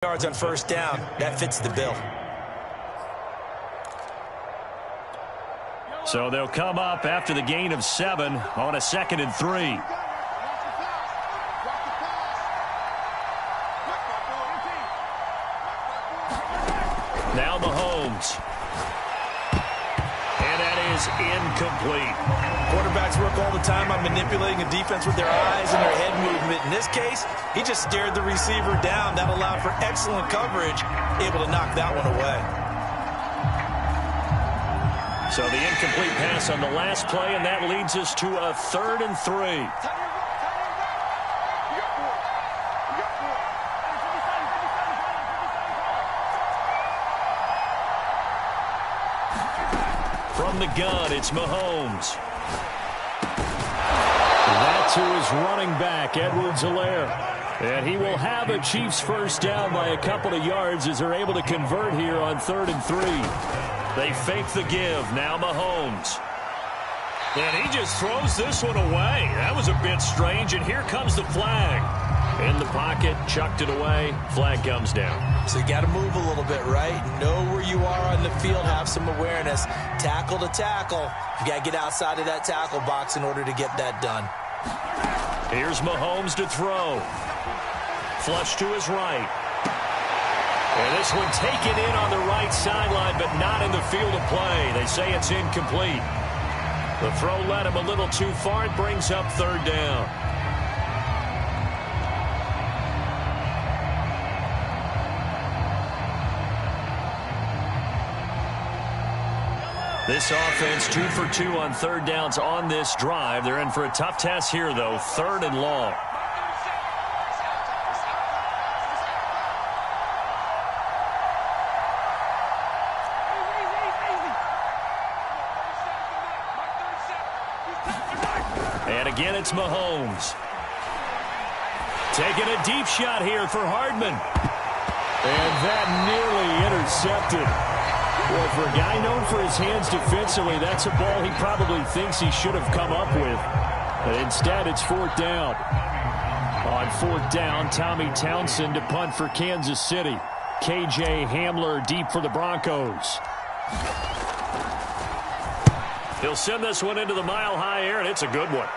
Yards on first down. That fits the bill. So they'll come up after the gain of 7 on a 2nd and 3. Now Mahomes. And that is incomplete. Quarterbacks work all the time on manipulating a defense with their eyes and their head movement. In this case, he just stared the receiver down. That allowed for excellent coverage, able to knock that one away. So the incomplete pass on the last play, and that leads us to a 3rd and 3. From the gun, it's Mahomes. That's who is running back, Edwards-Helaire. And he will have a Chiefs first down by a couple of yards as they're able to convert here on 3rd and 3. They fake the give. Now Mahomes. And he just throws this one away. That was a bit strange, and here comes the flag. In the pocket, chucked it away. Flag comes down. So you got to move a little bit, right? Know where you are on the field. Have some awareness. Tackle to tackle. You got to get outside of that tackle box in order to get that done. Here's Mahomes to throw. Flush to his right. And this one taken in on the right sideline, but not in the field of play. They say it's incomplete. The throw led him a little too far. It brings up 3rd down. This offense 2 for 2 on 3rd downs on this drive. They're in for a tough task here, though. 3rd and long. And again, it's Mahomes. Taking a deep shot here for Hardman. And that nearly intercepted. Well, for a guy known for his hands defensively, that's a ball he probably thinks he should have come up with. But instead, it's 4th down. On 4th down, Tommy Townsend to punt for Kansas City. KJ Hamler deep for the Broncos. He'll send this one into the mile-high air, and it's a good one.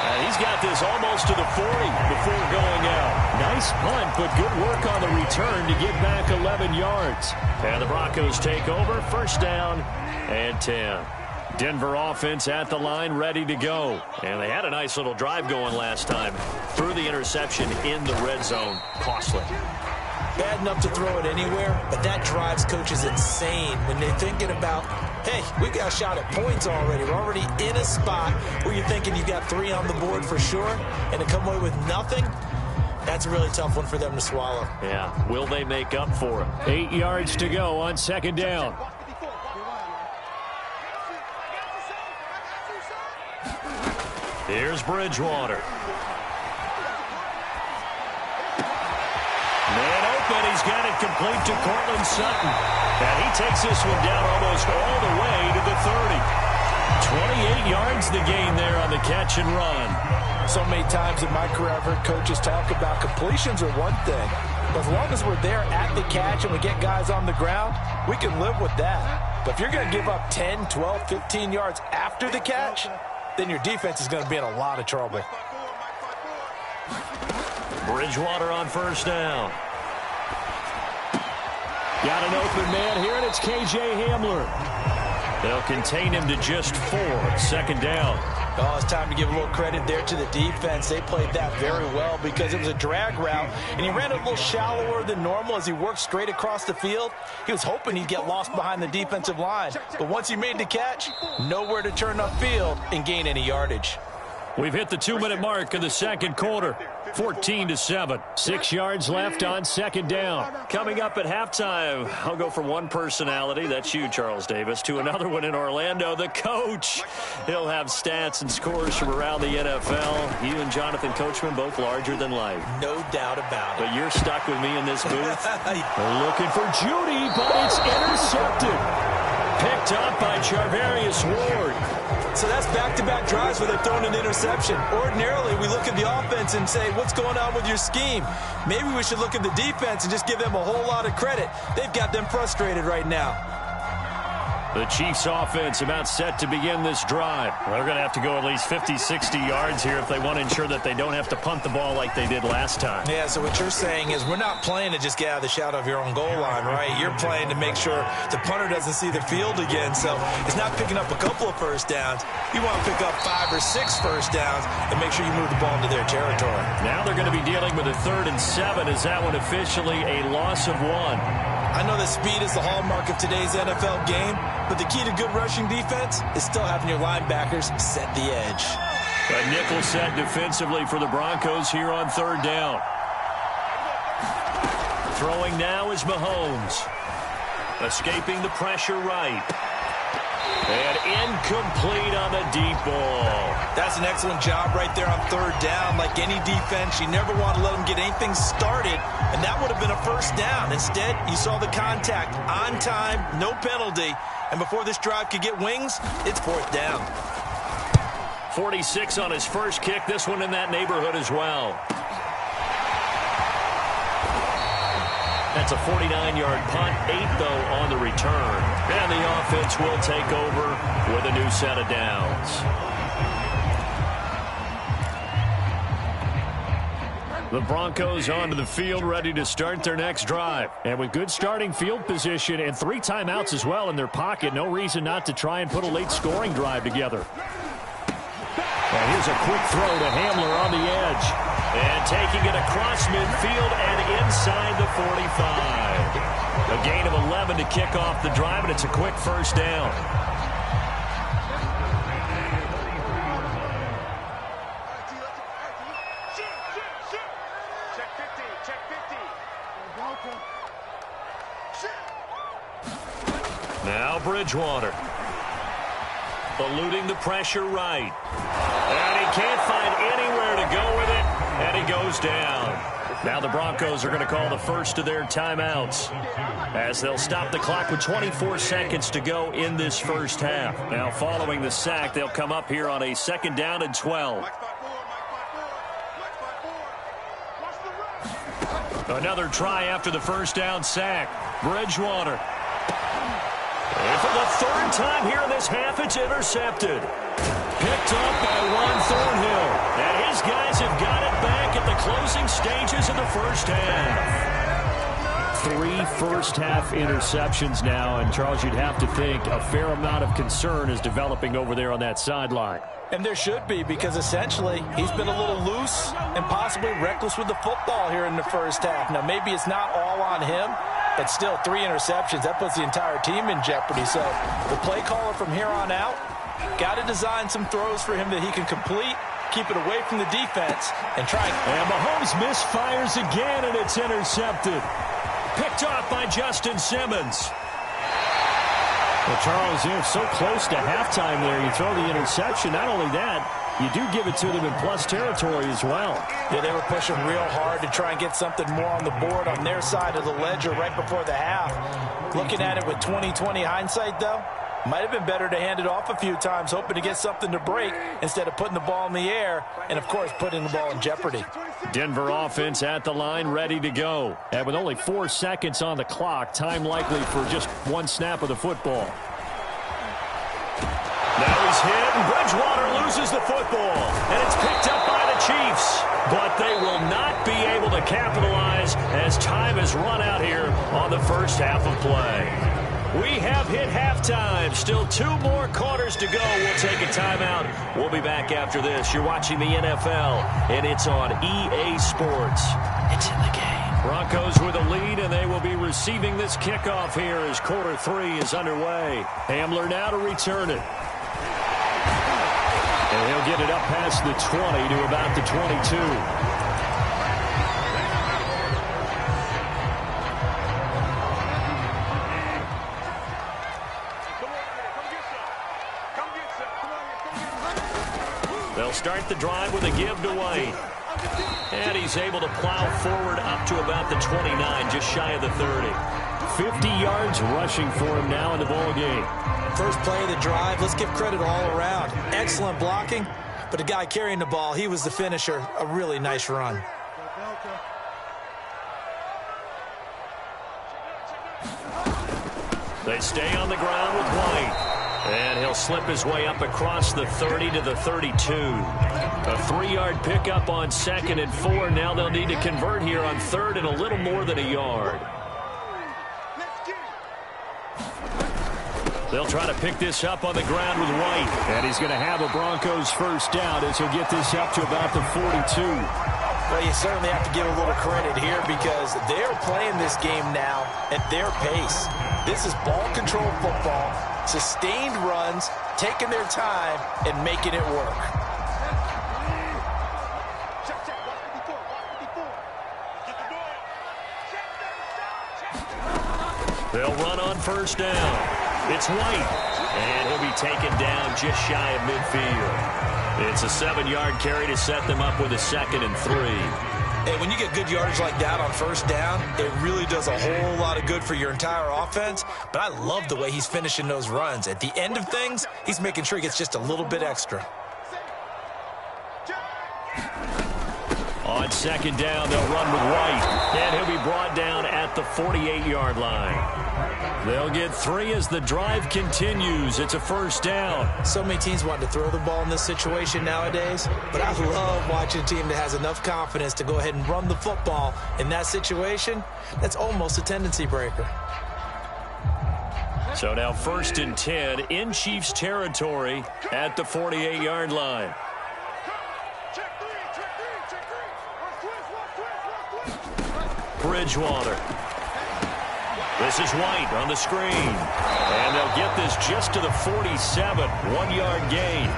And he's got this almost to the 40 before going out. Nice punt, but good work on the return to get back 11 yards. And the Broncos take over, first down and 10. Denver offense at the line, ready to go. And they had a nice little drive going last time. Threw the interception in the red zone. Costly. Bad enough to throw it anywhere, but that drives coaches insane when they're thinking about, hey, we got a shot at points already. We're already in a spot where you're thinking you've got 3 on the board for sure, and to come away with nothing, that's a really tough one for them to swallow. Yeah, will they make up for it? 8 yards to go on 2nd down. Here's Bridgewater. Man open, he's got it complete to Cortland Sutton. And he takes this one down almost all the way to the 30. 28 yards the gain there on the catch and run. So many times in my career I've heard coaches talk about completions are one thing. But as long as we're there at the catch and we get guys on the ground, we can live with that. But if you're going to give up 10, 12, 15 yards after the catch, then your defense is going to be in a lot of trouble. Bridgewater on first down. Got an open man here, and it's KJ Hamler. They'll contain him to just 4. 2nd down. Oh, it's time to give a little credit there to the defense. They played that very well because it was a drag route, and he ran it a little shallower than normal as he worked straight across the field. He was hoping he'd get lost behind the defensive line, but once he made the catch, nowhere to turn upfield and gain any yardage. We've hit the 2-minute mark of the 2nd quarter. 14-7. 6 yards left on 2nd down. Coming up at halftime, I'll go from one personality, that's you, Charles Davis, to another one in Orlando, the coach. He'll have stats and scores from around the NFL. You and Jonathan Coachman, both larger than life. No doubt about it. But you're stuck with me in this booth. We're looking for Judy, but it's intercepted. Picked up by Charvarius Ward. So that's back-to-back drives where they're throwing an interception. Ordinarily, we look at the offense and say, what's going on with your scheme? Maybe we should look at the defense and just give them a whole lot of credit. They've got them frustrated right now. The Chiefs offense about set to begin this drive. They're going to have to go at least 50, 60 yards here if they want to ensure that they don't have to punt the ball like they did last time. Yeah, so what you're saying is we're not playing to just get out of the shadow of your own goal line, right? You're playing to make sure the punter doesn't see the field again. So it's not picking up a couple of first downs. You want to pick up 5 or 6 first downs and make sure you move the ball into their territory. Now they're going to be dealing with a 3rd and 7. Is that one officially a loss of 1? I know that speed is the hallmark of today's NFL game, but the key to good rushing defense is still having your linebackers set the edge. A nickel set defensively for the Broncos here on 3rd down. Throwing now is Mahomes. Escaping the pressure right. And incomplete on the deep ball. That's an excellent job right there on 3rd down. Like any defense, you never want to let them get anything started, and that would have been a first down. Instead, you saw the contact on time, no penalty, and before this drive could get wings, it's 4th down. 46 on his first kick, this one in that neighborhood as well. That's a 49-yard punt, 8 though on the return. And the offense will take over with a new set of downs. The Broncos onto the field, ready to start their next drive. And with good starting field position and 3 timeouts as well in their pocket, no reason not to try and put a late scoring drive together. And here's a quick throw to Hamler on the edge. And taking it across midfield and inside the 45. A gain of 11 to kick off the drive, and it's a quick first down. Now Bridgewater. Eluding the pressure right. And he can't find anywhere to go with it. And he goes down. Now the Broncos are going to call the first of their timeouts as they'll stop the clock with 24 seconds to go in this first half. Now following the sack, they'll come up here on a 2nd down and 12. Another try after the first down sack. Bridgewater. And for the 3rd time here in this half, it's intercepted. Picked up by Juan Thornhill. And his guys have got it back at the closing stages of the first half. 3 first-half interceptions now. And, Charles, you'd have to think a fair amount of concern is developing over there on that sideline. And there should be, because essentially he's been a little loose and possibly reckless with the football here in the first half. Now, maybe it's not all on him, but still 3 interceptions. That puts the entire team in jeopardy. So the play caller from here on out got to design some throws for him that he can complete, keep it away from the defense, and try. And Mahomes misfires again, and it's intercepted. Picked off by Justin Simmons. Well, Charles, you're so close to halftime there. You throw the interception. Not only that, you do give it to them in plus territory as well. Yeah, they were pushing real hard to try and get something more on the board on their side of the ledger right before the half. Looking at it with 20/20 hindsight, though, might have been better to hand it off a few times, hoping to get something to break instead of putting the ball in the air and, of course, putting the ball in jeopardy. Denver offense at the line, ready to go. And with only 4 seconds on the clock, time likely for just 1 snap of the football. Now he's hit, and Bridgewater loses the football. And it's picked up by the Chiefs. But they will not be able to capitalize as time has run out here on the first half of play. We have hit halftime. Still 2 more quarters to go. We'll take a timeout. We'll be back after this. You're watching the NFL, and it's on EA Sports. It's in the game. Broncos with a lead, and they will be receiving this kickoff here as quarter 3 is underway. Hamler now to return it. And he'll get it up past the 20 to about the 22. They'll start the drive with a give to White. And he's able to plow forward up to about the 29, just shy of the 30. 50 yards rushing for him now in the ball game. First play of the drive, let's give credit all around. Excellent blocking, but the guy carrying the ball, he was the finisher. A really nice run. They stay on the ground with White. And he'll slip his way up across the 30 to the 32. A 3-yard pickup on 2nd and 4. Now they'll need to convert here on 3rd and a little more than a yard. They'll try to pick this up on the ground with White. And he's going to have a Broncos first down as he'll get this up to about the 42. Well, you certainly have to give a little credit here because they're playing this game now at their pace. This is ball control football, sustained runs, taking their time, and making it work. They'll run on first down. It's White, and he'll be taken down just shy of midfield. It's a 7-yard carry to set them up with a 2nd and 3. Hey, when you get good yardage like that on first down, it really does a whole lot of good for your entire offense. But I love the way he's finishing those runs. At the end of things, he's making sure he gets just a little bit extra. On 2nd down, they'll run with White, and he'll be brought down at the 48-yard line. They'll get 3 as the drive continues. It's a first down. So many teams want to throw the ball in this situation nowadays, but I love watching a team that has enough confidence to go ahead and run the football. In that situation, that's almost a tendency breaker. So now 1st and 10 in Chiefs territory at the 48-yard line. Bridgewater. This is White on the screen. And they'll get this just to the 47. 1-yard gain.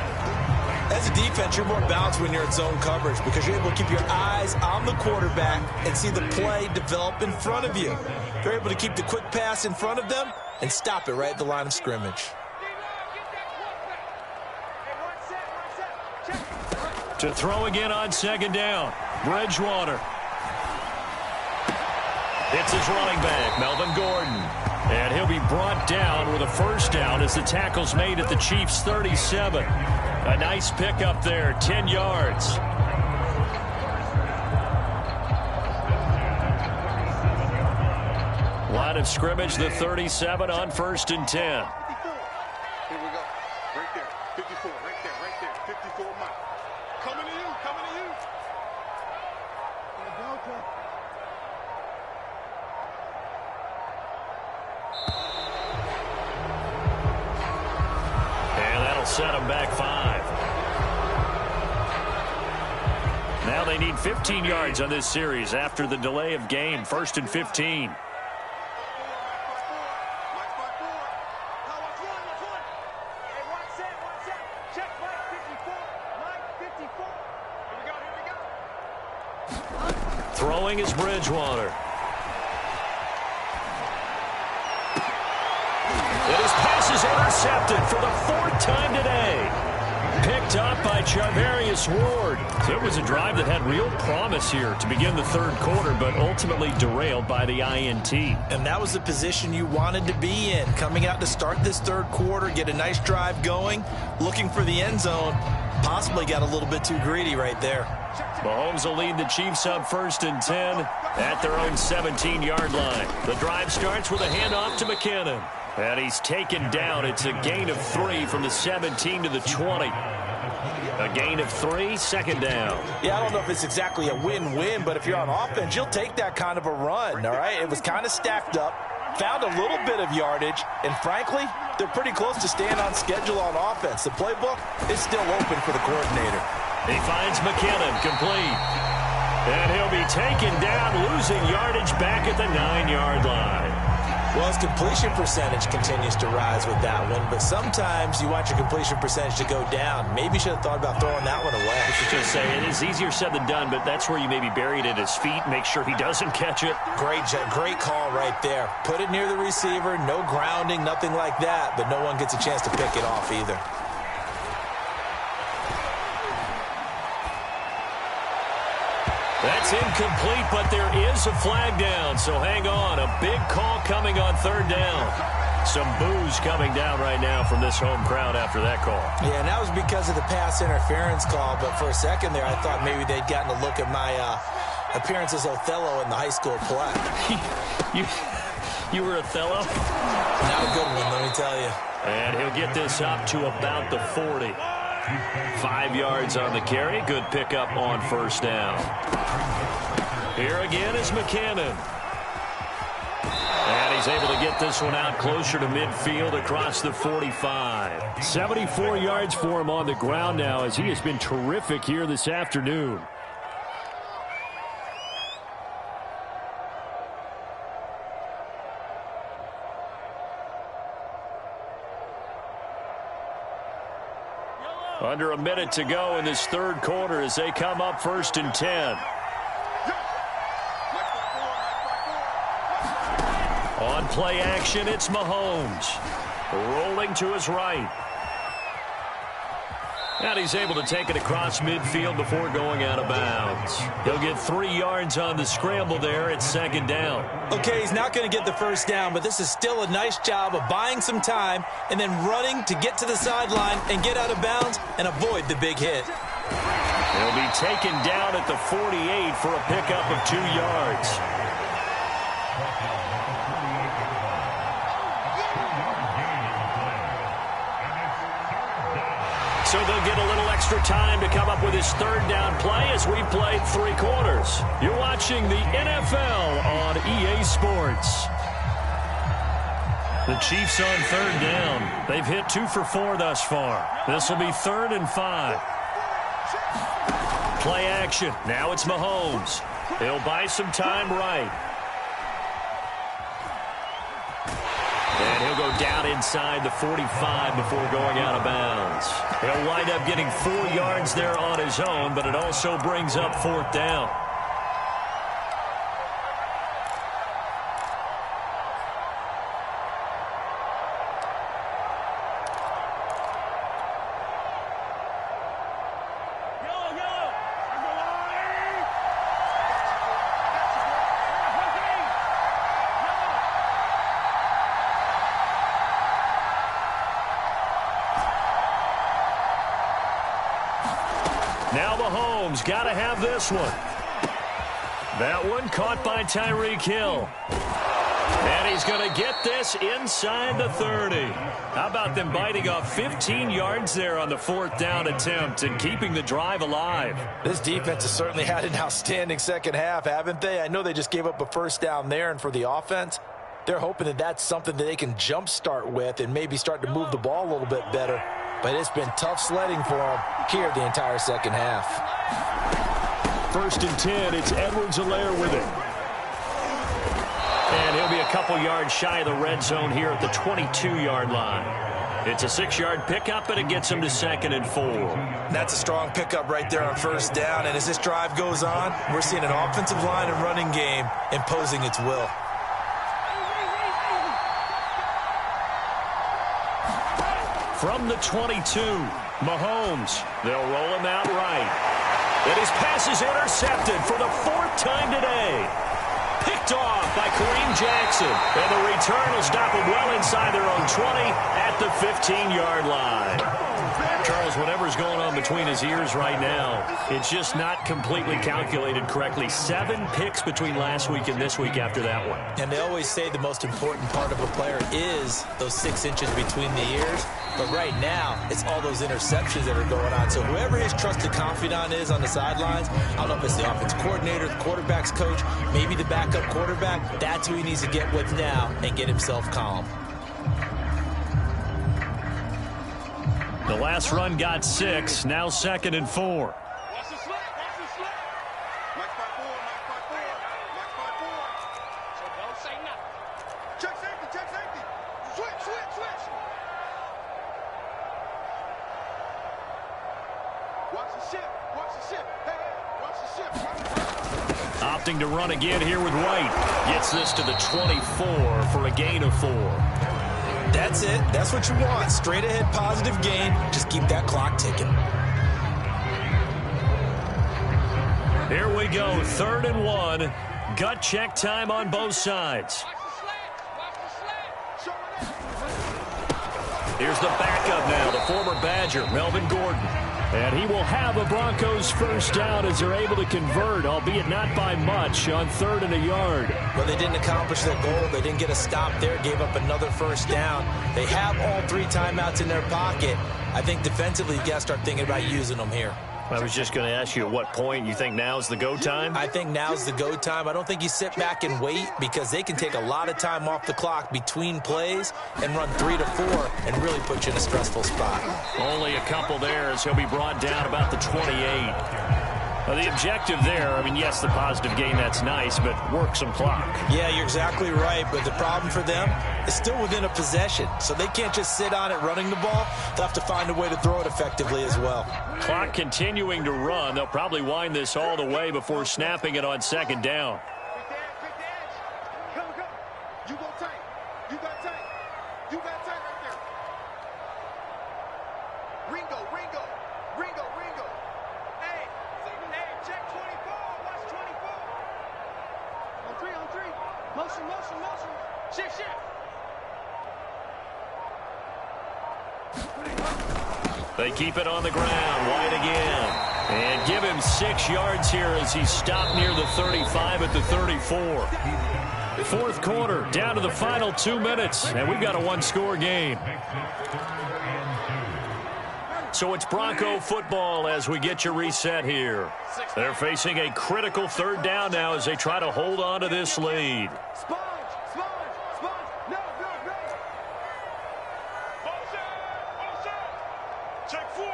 As a defense, you're more balanced when you're in zone coverage because you're able to keep your eyes on the quarterback and see the play develop in front of you. You're able to keep the quick pass in front of them and stop it right at the line of scrimmage. To throw again on 2nd down. Bridgewater. It's his running back, Melvin Gordon. And he'll be brought down with a first down as the tackle's made at the Chiefs' 37. A nice pickup there, 10 yards. Line of scrimmage, the 37 on 1st and 10. Here we go. Right there. 54. Right there. 54 mile. Coming to you. And that'll set them back 5. Now they need 15 yards on this series after the delay of game. 1st and 15. Throwing is Bridgewater. And his pass is intercepted for the 4th time today. Picked up by Charvarius Ward. It was a drive that had real promise here to begin the 3rd quarter, but ultimately derailed by the INT. And that was the position you wanted to be in. Coming out to start this 3rd quarter, get a nice drive going, looking for the end zone. Possibly got a little bit too greedy right there. Mahomes will lead the Chiefs up 1st and 10 at their own 17-yard line. The drive starts with a handoff to McKinnon. And he's taken down. It's a gain of 3 from the 17 to the 20. A gain of 3, 2nd down. Yeah, I don't know if it's exactly a win-win, but if you're on offense, you'll take that kind of a run, all right? It was kind of stacked up, found a little bit of yardage, and frankly, they're pretty close to staying on schedule on offense. The playbook is still open for the coordinator. He finds McKinnon complete. And he'll be taken down, losing yardage back at the 9-yard line. Well, his completion percentage continues to rise with that one, but sometimes you want your completion percentage to go down. Maybe you should have thought about throwing that one away. I was just saying, it is easier said than done, but that's where you maybe bury it at his feet, make sure he doesn't catch it. Great call right there. Put it near the receiver, no grounding, nothing like that, but no one gets a chance to pick it off either. That's incomplete, but there is a flag down, so hang on. A big call coming on third down. Some boos coming down right now from this home crowd after that call. Yeah, and that was because of the pass interference call, but for a second there I thought maybe they'd gotten a look at my appearance as Othello in the high school play. You were Othello? Not a good one, let me tell you. And he'll get this up to about the 40. 5 yards on the carry. Good pickup on first down. Here again is McKinnon. And he's able to get this one out closer to midfield across the 45. 74 yards for him on the ground now as he has been terrific here this afternoon. Under a minute to go in this third quarter as they come up 1st and 10. On play action, it's Mahomes. Rolling to his right. And he's able to take it across midfield before going out of bounds. He'll get 3 yards on the scramble there at 2nd down. Okay, he's not going to get the first down, but this is still a nice job of buying some time and then running to get to the sideline and get out of bounds and avoid the big hit. He'll be taken down at the 48 for a pickup of 2 yards. So they'll get a little extra time to come up with his 3rd down play as we played 3 quarters. You're watching the NFL on EA Sports. The Chiefs on 3rd down. They've hit 2 for 4 thus far. This will be 3rd and 5. Play action. Now it's Mahomes. He'll buy some time right. And he'll go down inside the 45 before going out of bounds. He'll wind up getting 4 yards there on his own, but it also brings up 4th down. Now Mahomes got to have this one. That one caught by Tyreek Hill. And he's going to get this inside the 30. How about them biting off 15 yards there on the 4th down attempt and keeping the drive alive? This defense has certainly had an outstanding second half, haven't they? I know they just gave up a first down there, and for the offense, they're hoping that that's something that they can jumpstart with and maybe start to move the ball a little bit better. But it's been tough sledding for them here the entire second half. 1st and 10, it's Edwards-Helaire with it. And he'll be a couple yards shy of the red zone here at the 22-yard line. It's a 6-yard pickup, and it gets him to 2nd and 4. That's a strong pickup right there on 1st down. And as this drive goes on, we're seeing an offensive line and running game imposing its will. From the 22, Mahomes. They'll roll him out right. And his pass is intercepted for the 4th time today. Picked off by Kareem Jackson. And the return will stop him well inside their own 20 at the 15-yard line. Charles, whatever's going on between his ears right now, it's just not completely calculated correctly. 7 picks between last week and this week after that one. And they always say the most important part of a player is those 6 inches between the ears. But right now, it's all those interceptions that are going on. So whoever his trusted confidant is on the sidelines, I don't know if it's the offense coordinator, the quarterback's coach, maybe the backup quarterback, that's who he needs to get with now and get himself calm. The last run got 6, now 2nd and 4. Watch the slip, watch the slip. Max 5-4, Max 5-4, Max 5-4. So don't say nothing. Check safety. Switch. Watch the ship. Hey, watch the ship. Opting to run again here with White. Gets this to the 24 for a gain of 4. That's it. That's what you want. Straight ahead positive gain. Just keep that clock ticking. Here we go, 3rd and 1. Gut check time on both sides. Here's the backup now, the former Badger, Melvin Gordon. And he will have a Broncos first down as they're able to convert, albeit not by much, on 3rd and a yard. Well, they didn't accomplish their goal. They didn't get a stop there, gave up another first down. They have all 3 timeouts in their pocket. I think defensively, you got to start thinking about using them here. I was just going to ask you at what point you think now's the go time? I think now's the go time. I don't think you sit back and wait because they can take a lot of time off the clock between plays and run 3 to 4 and really put you in a stressful spot. Only a couple there as he'll be brought down about the 28. Well, the objective there, I mean, yes, the positive gain, that's nice, but work some clock. Yeah, you're exactly right, but the problem for them is still within a possession, so they can't just sit on it running the ball. They'll have to find a way to throw it effectively as well. Clock continuing to run. They'll probably wind this all the way before snapping it on 2nd down. You go tight. You got tight. You got tight right there. Ringo. Hey, check 24. Watch 24. On 3. Motion. Shift. They keep it on the ground. White again. And give him 6 yards here as he stopped near the 35 at the 34. 4th quarter, down to the final 2 minutes, and we've got a 1-score game. So it's Bronco football as we get you reset here. They're facing a critical 3rd down now as they try to hold on to this lead. Sponge. No. Take 4.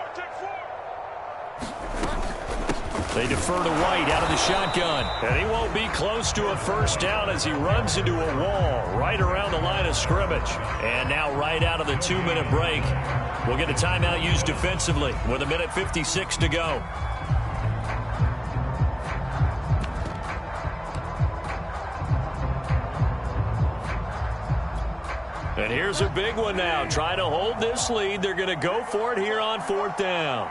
They defer to White out of the shotgun. And he won't be close to a first down as he runs into a wall right around the line of scrimmage. And now right out of the 2-minute break, we'll get a timeout used defensively with 1:56 to go. And here's a big one now. Trying to hold this lead. They're going to go for it here on 4th down.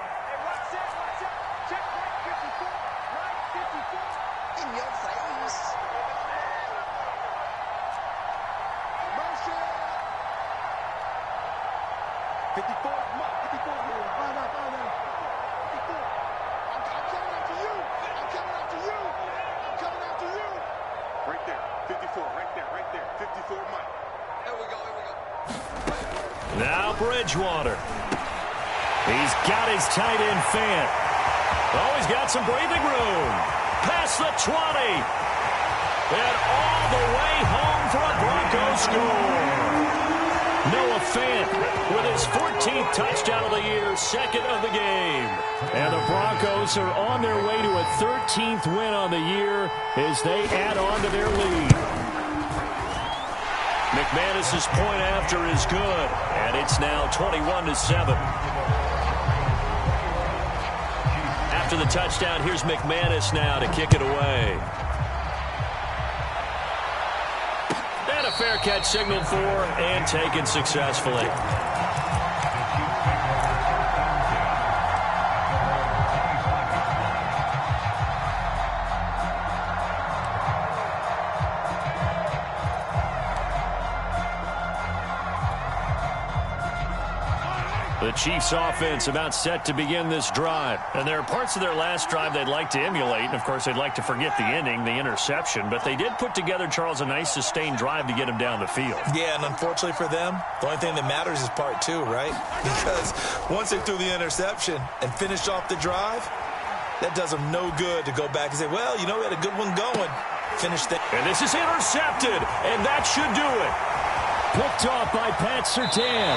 Now Bridgewater. He's got his tight end Fant. Oh, he's got some breathing room. Past the 20. And all the way home for a Broncos score. Noah Fant with his 14th touchdown of the year, 2nd of the game. And the Broncos are on their way to a 13th win on the year as they add on to their lead. McManus's point after is good, and it's now 21-7. After the touchdown, here's McManus now to kick it away. And a fair catch signaled for and taken successfully. The Chiefs offense about set to begin this drive. And there are parts of their last drive they'd like to emulate. And, of course, they'd like to forget the ending, the interception. But they did put together, Charles, a nice sustained drive to get him down the field. Yeah, and unfortunately for them, the only thing that matters is part 2, right? Because once they threw the interception and finished off the drive, that does them no good to go back and say, well, you know, we had a good one going. Finish that. And this is intercepted, and that should do it. Picked off by Pat Surtain.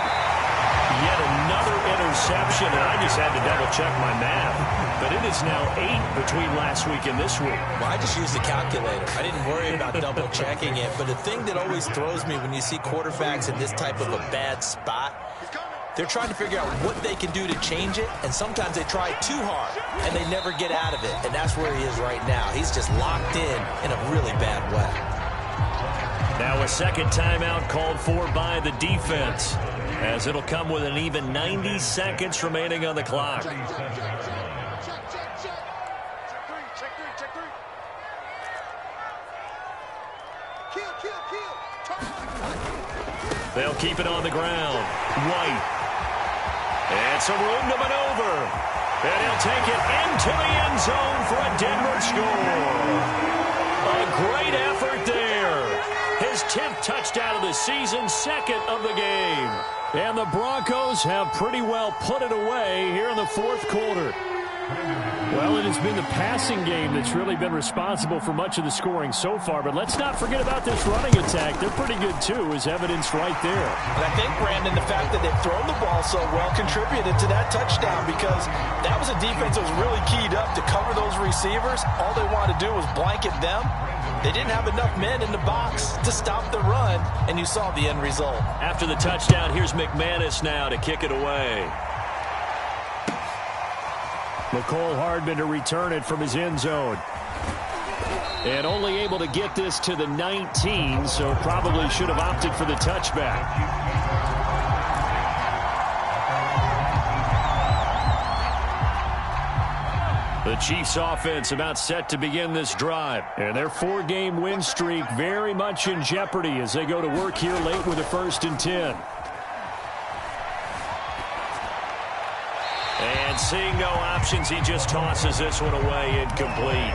Yet another interception, and I just had to double-check my math. But it is now 8 between last week and this week. Well, I just used the calculator. I didn't worry about double-checking it. But the thing that always throws me when you see quarterbacks in this type of a bad spot, they're trying to figure out what they can do to change it, and sometimes they try too hard, and they never get out of it. And that's where he is right now. He's just locked in a really bad way. Now a second timeout called for by the defense, as it'll come with an even 90 seconds remaining on the clock. Check 3. They'll keep it on the ground. White. And some room to maneuver. And he'll take it into the end zone for a Denver score. A great effort there. His 10th touchdown of the season, second of the game. And the Broncos have pretty well put it away here in the fourth quarter. Well, it has been the passing game that's really been responsible for much of the scoring so far. But let's not forget about this running attack. They're pretty good, too, as evidenced right there. And I think, Brandon, the fact that they've thrown the ball so well contributed to that touchdown because that was a defense that was really keyed up to cover those receivers. All they wanted to do was blanket them. They didn't have enough men in the box to stop the run, and you saw the end result. After the touchdown, here's McManus now to kick it away. McCole Hardman to return it from his end zone. And only able to get this to the 19, so probably should have opted for the touchback. The Chiefs offense about set to begin this drive. And their 4-game win streak very much in jeopardy as they go to work here late with a 1st and 10. And seeing no options, he just tosses this one away incomplete.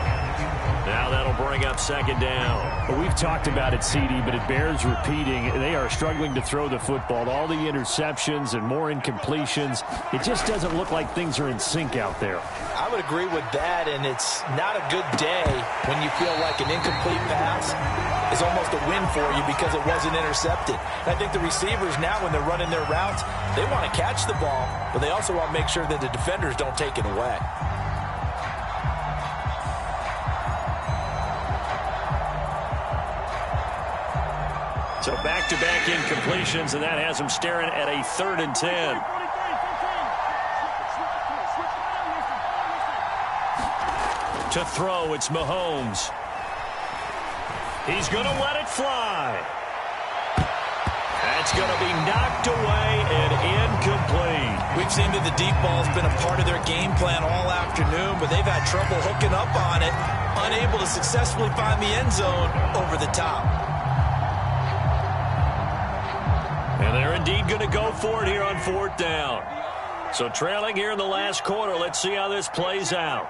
Now that'll bring up 2nd down. Well, we've talked about it, CD, but it bears repeating. They are struggling to throw the football. All the interceptions and more incompletions. It just doesn't look like things are in sync out there. I would agree with that, and it's not a good day when you feel like an incomplete pass is almost a win for you because it wasn't intercepted. And I think the receivers now, when they're running their routes, they want to catch the ball, but they also want to make sure that the defenders don't take it away. So back-to-back incompletions, and that has him staring at a 3rd and 10. To throw, it's Mahomes. He's going to let it fly. That's going to be knocked away and incomplete. We've seen that the deep ball's been a part of their game plan all afternoon, but they've had trouble hooking up on it, unable to successfully find the end zone over the top. And they're indeed going to go for it here on 4th down. So trailing here in the last quarter, let's see how this plays out.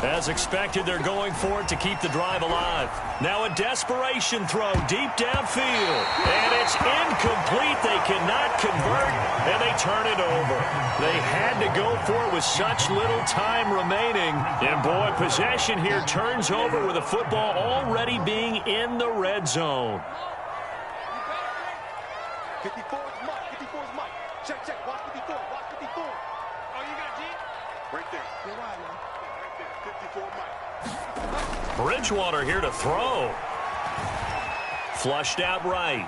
As expected, they're going for it to keep the drive alive. Now a desperation throw deep downfield. And it's incomplete. They cannot convert, and they turn it over. They had to go for it with such little time remaining. And, boy, possession here turns over with the football already being in the red zone. 54 is Mike. 54 is Mike. Check, check. Watch 54. Watch 54. Oh, you got G? Right there. Go wide, man. Right there. 54 Mike. Bridgewater here to throw. Flushed out right.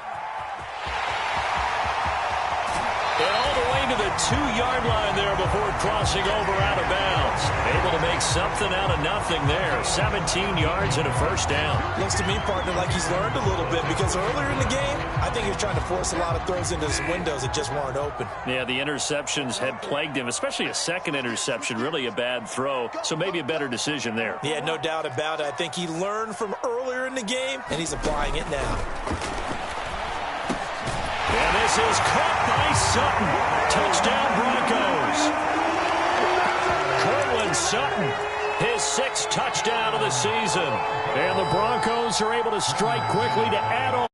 And all the way to the 2-yard line there before crossing over out of bounds. Able to make something out of nothing there. 17 yards and a 1st down. Looks to me, partner, like he's learned a little bit because earlier in the game, I think he was trying to force a lot of throws into some windows that just weren't open. Yeah, the interceptions had plagued him, especially a 2nd interception, really a bad throw. So maybe a better decision there. Yeah, no doubt about it. I think he learned from earlier in the game, and he's applying it now. And this is caught by Sutton. Touchdown Broncos. Cortland Sutton, his 6th touchdown of the season. And the Broncos are able to strike quickly to add on.